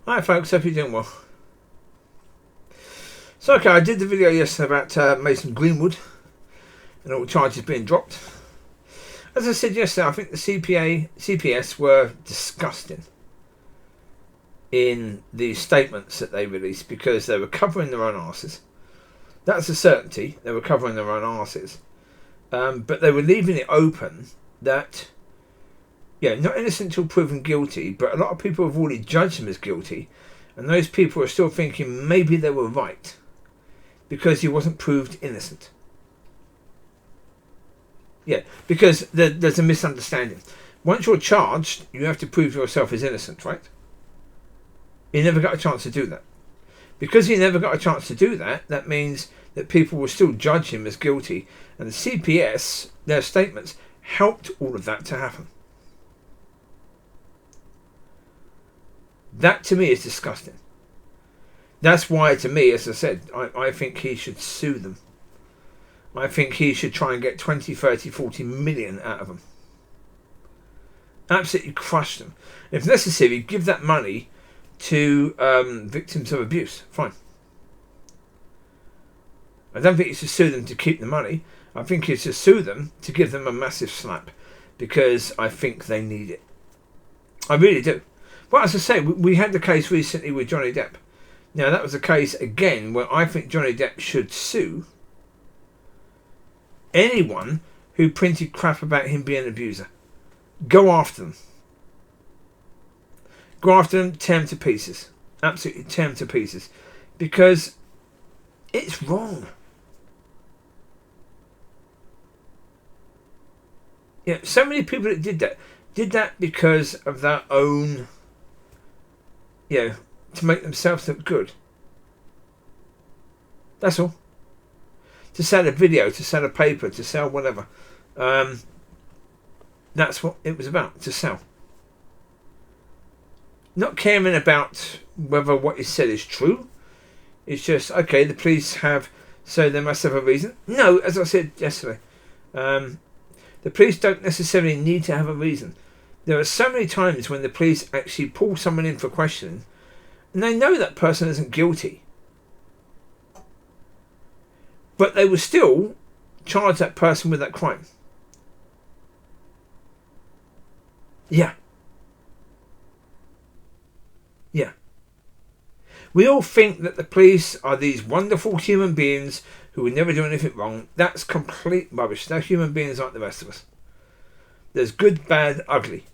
Hi folks, hope you're doing well. So okay, I did the video yesterday about Mason Greenwood and all charges being dropped. As I said yesterday, I think the CPS were disgusting in the statements that they released because they were covering their own arses. That's a certainty, they were covering their own arses. But they were leaving it open that, not innocent till proven guilty, but a lot of people have already judged him as guilty, and those people are still thinking maybe they were right because he wasn't proved innocent. Yeah, because there's a misunderstanding. Once you're charged, you have to prove yourself as innocent, right? He never got a chance to do that. Because he never got a chance to do that, that means that people will still judge him as guilty, and the CPS, their statements, helped all of that to happen. That to me is disgusting. That's why, to me, as I said, I think he should sue them. I think he should try and get 20, 30, 40 million out of them. Absolutely crush them. If necessary, give that money to victims of abuse. Fine. I don't think you should sue them to keep the money. I think you should sue them to give them a massive slap, because I think they need it. I really do. Well, as I say, we had the case recently with Johnny Depp. Now, that was a case, again, where I think Johnny Depp should sue anyone who printed crap about him being an abuser. Go after them. Go after them, tear them to pieces. Absolutely tear them to pieces. Because it's wrong. So many people that did that because of their own, to make themselves look good. That's all. To sell a video, to sell a paper, to sell whatever. That's what it was about, to sell. Not caring about whether what is said is true. It's just, okay, the police have, so they must have a reason. No, as I said yesterday, the police don't necessarily need to have a reason. There are so many times when the police actually pull someone in for questioning, and they know that person isn't guilty, but they will still charge that person with that crime. Yeah. We all think that the police are these wonderful human beings who would never do anything wrong. That's complete rubbish. They're human beings like the rest of us. There's good, bad, ugly.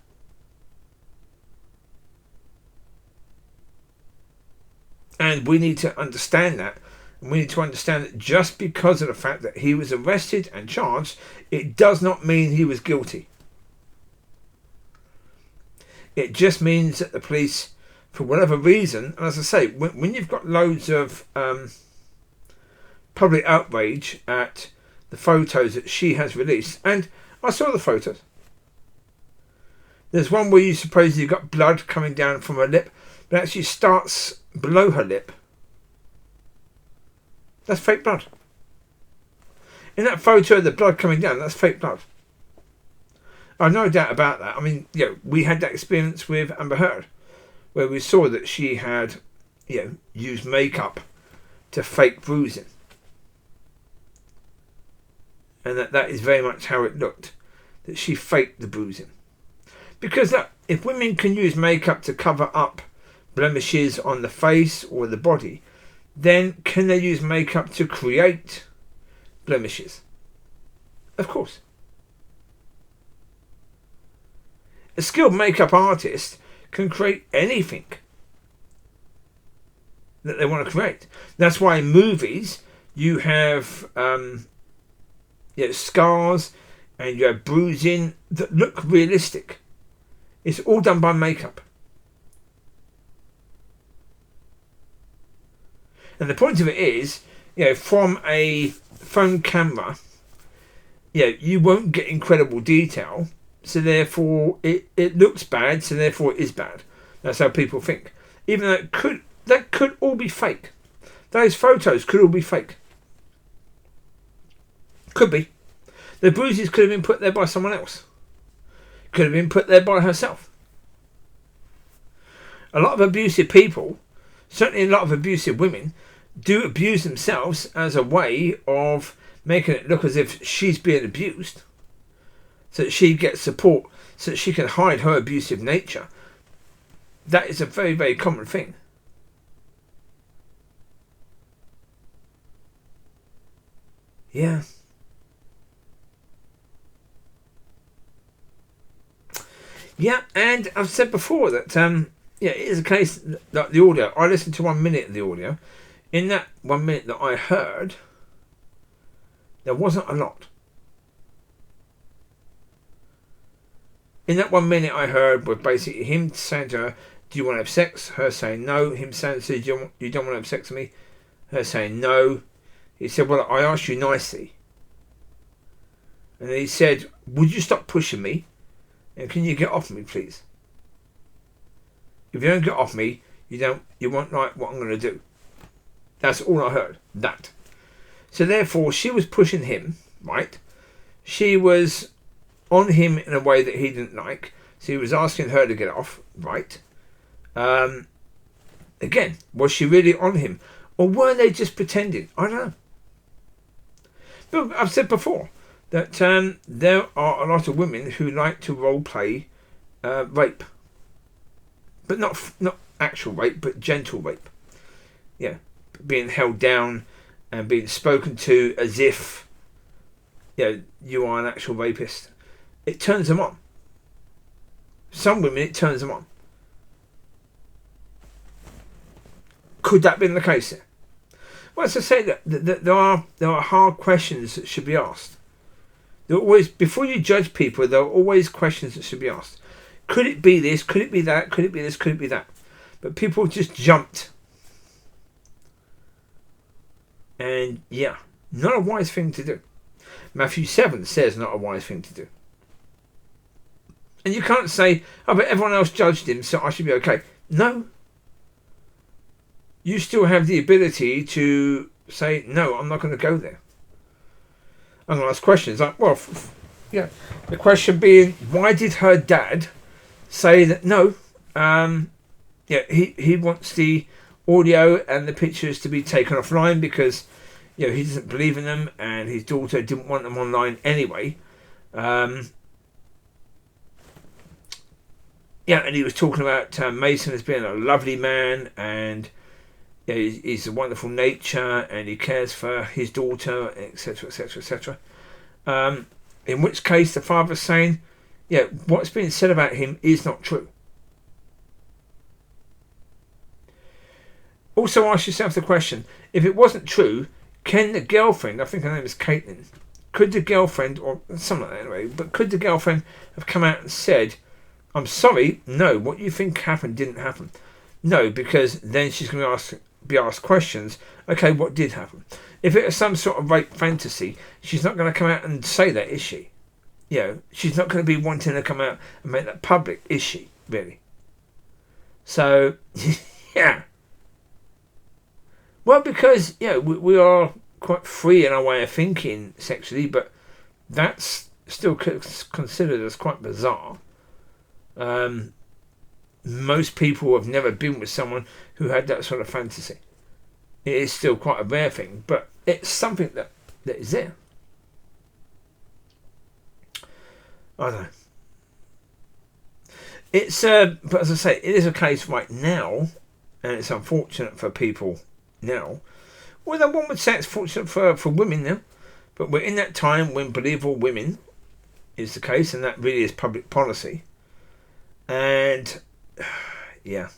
And we need to understand that. And we need to understand that just because of the fact that he was arrested and charged, it does not mean he was guilty. It just means that the police, for whatever reason, and as I say, when you've got loads of public outrage at the photos that she has released, and I saw the photos. There's one where you supposedly got blood coming down from her lip, but it actually starts below her lip. That's fake blood. In that photo of the blood coming down, that's fake blood. I've no doubt about that. I mean, we had that experience with Amber Heard, where we saw that she had, used makeup to fake bruising. And that is very much how it looked. That she faked the bruising. Because look, if women can use makeup to cover up blemishes on the face or the body, then can they use makeup to create blemishes? Of course. A skilled makeup artist can create anything that they want to create. That's why in movies you have scars and you have bruising that look realistic. It's all done by makeup. And the point of it is, from a phone camera, you won't get incredible detail. So therefore it looks bad, so therefore it is bad. That's how people think. Even though that could all be fake. Those photos could all be fake. Could be. The bruises could have been put there by someone else. Could have been put there by herself. A lot of abusive people, certainly a lot of abusive women, do abuse themselves as a way of making it look as if she's being abused, so that she gets support, so that she can hide her abusive nature. That is a very, very common thing. Yeah. Yeah, and I've said before that it is a case that the audio, I listened to 1 minute of the audio. In that 1 minute that I heard, there wasn't a lot. In that 1 minute I heard was basically him saying to her, do you want to have sex? Her saying no. Him saying, you don't want to have sex with me? Her saying no. He said, well, I asked you nicely. And then he said, would you stop pushing me? And can you get off me, please? If you don't get off me, you won't like what I'm going to do. That's all I heard. That. So therefore, she was pushing him, right? She was on him in a way that he didn't like. So he was asking her to get off, right? Again, was she really on him? Or were they just pretending? I don't know. But I've said before that there are a lot of women who like to role play rape. But not actual rape, but gentle rape. Yeah. Being held down and being spoken to as if you are an actual rapist. It turns them on. Some women, it turns them on. Could that be the case here? Well, as I say, that there are hard questions that should be asked. There are always, before you judge people, there are always questions that should be asked. Could it be this? Could it be that? Could it be this? Could it be that? But people just jumped. And yeah, not a wise thing to do. Matthew 7 says not a wise thing to do. And you can't say, oh, but everyone else judged him, so I should be okay. No. You still have the ability to say, no, I'm not going to go there. I'm going to ask questions like, well, yeah. The question being, why did her dad say that no? He wants the audio and the pictures to be taken offline because he doesn't believe in them, and his daughter didn't want them online anyway. And he was talking about Mason as being a lovely man, and he's a wonderful nature, and he cares for his daughter, etc., etc., etc. In which case, the father's saying, what's being said about him is not true. Also, ask yourself the question: if it wasn't true, can the girlfriend, I think her name is Caitlin, could the girlfriend, or something like that anyway, but could the girlfriend have come out and said, I'm sorry, no, what you think happened didn't happen? No, because then she's going to be asked questions. Okay, what did happen? If it was some sort of rape fantasy, she's not going to come out and say that, is she? She's not going to be wanting to come out and make that public, is she, really? So, yeah. Well, because, we are quite free in our way of thinking sexually, but that's still considered as quite bizarre. Most people have never been with someone who had that sort of fantasy. It is still quite a rare thing, but it's something that is there. I don't know. It's but as I say, it is a case right now, and it's unfortunate for people now. Well, one would say it's fortunate for women now, but we're in that time when believable women is the case, and that really is public policy. And yeah.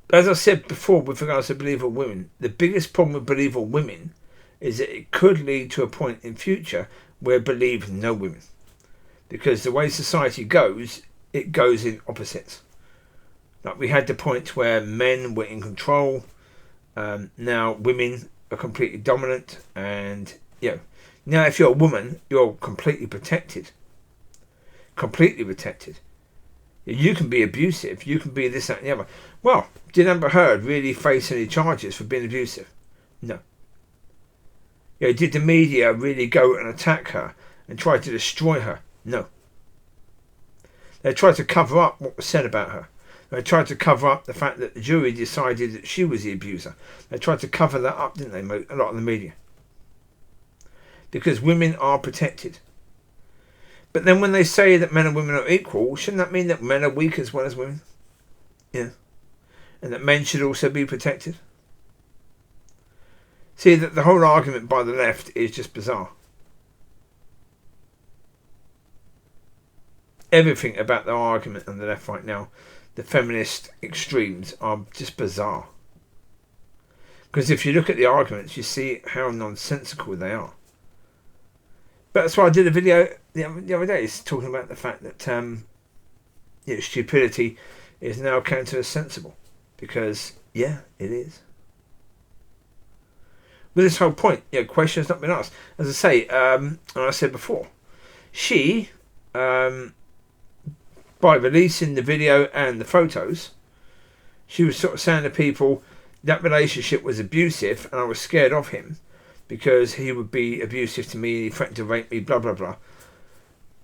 As I said before, with regards to believable women, the biggest problem with believable women is that it could lead to a point in future where believe no women, because the way society goes, it goes in opposites. Like we had the point where men were in control. Now women are completely dominant, and now if you're a woman, you're completely protected. Completely protected. You can be abusive. You can be this, that, and the other. Well, did Amber Heard really face any charges for being abusive? No. Did the media really go and attack her and try to destroy her? No. They tried to cover up what was said about her. They tried to cover up the fact that the jury decided that she was the abuser. They tried to cover that up, didn't they, a lot of the media? Because women are protected. But then when they say that men and women are equal, shouldn't that mean that men are weak as well as women? Yeah. And that men should also be protected? See, that the whole argument by the left is just bizarre. Everything about the argument on the left right now, the feminist extremes, are just bizarre. Because if you look at the arguments, you see how nonsensical they are. But that's why I did a video the other day, it's talking about the fact that stupidity is now counted as sensible. Because, yeah, it is. With this whole point, questions not been asked. As I say, and I said before, she, by releasing the video and the photos, she was sort of saying to people that relationship was abusive and I was scared of him because he would be abusive to me, he threatened to rape me, blah, blah, blah.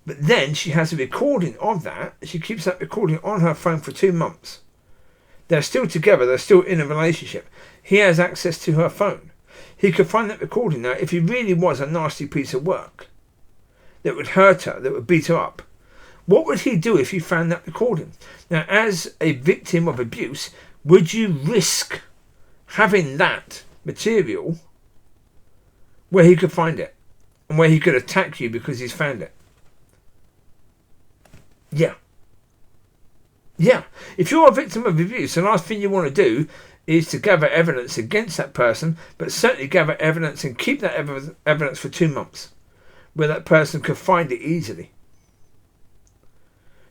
But then she has a recording of that. She keeps that recording on her phone for 2 months. They're still together. They're still in a relationship. He has access to her phone. He could find that recording. Now, if he really was a nasty piece of work that would hurt her, that would beat her up, what would he do if he found that recording? Now, as a victim of abuse, would you risk having that material where he could find it and where he could attack you because he's found it? Yeah. Yeah. If you're a victim of abuse, the last thing you want to do is to gather evidence against that person, but certainly gather evidence and keep that evidence for 2 months where that person could find it easily.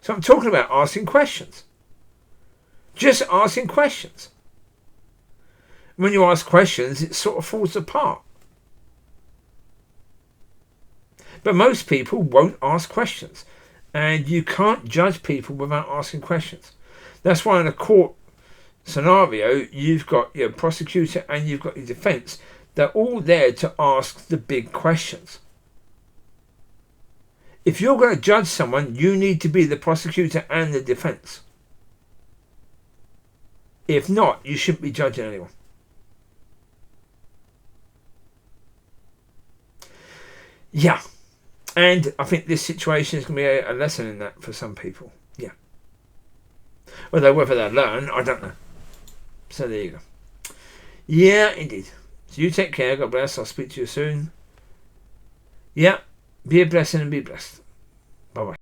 So I'm talking about asking questions. Just asking questions. When you ask questions, it sort of falls apart. But most people won't ask questions. And you can't judge people without asking questions. That's why in a court scenario, you've got your prosecutor and you've got your defence. They're all there to ask the big questions. If you're going to judge someone, you need to be the prosecutor and the defence. If not, you shouldn't be judging anyone. Yeah. And I think this situation is going to be a lesson in that for some people. Yeah. Although whether they'll learn, I don't know. So there you go. Yeah, indeed. So you take care. God bless. I'll speak to you soon. Yeah. Be a blessing and be blessed. Bye-bye.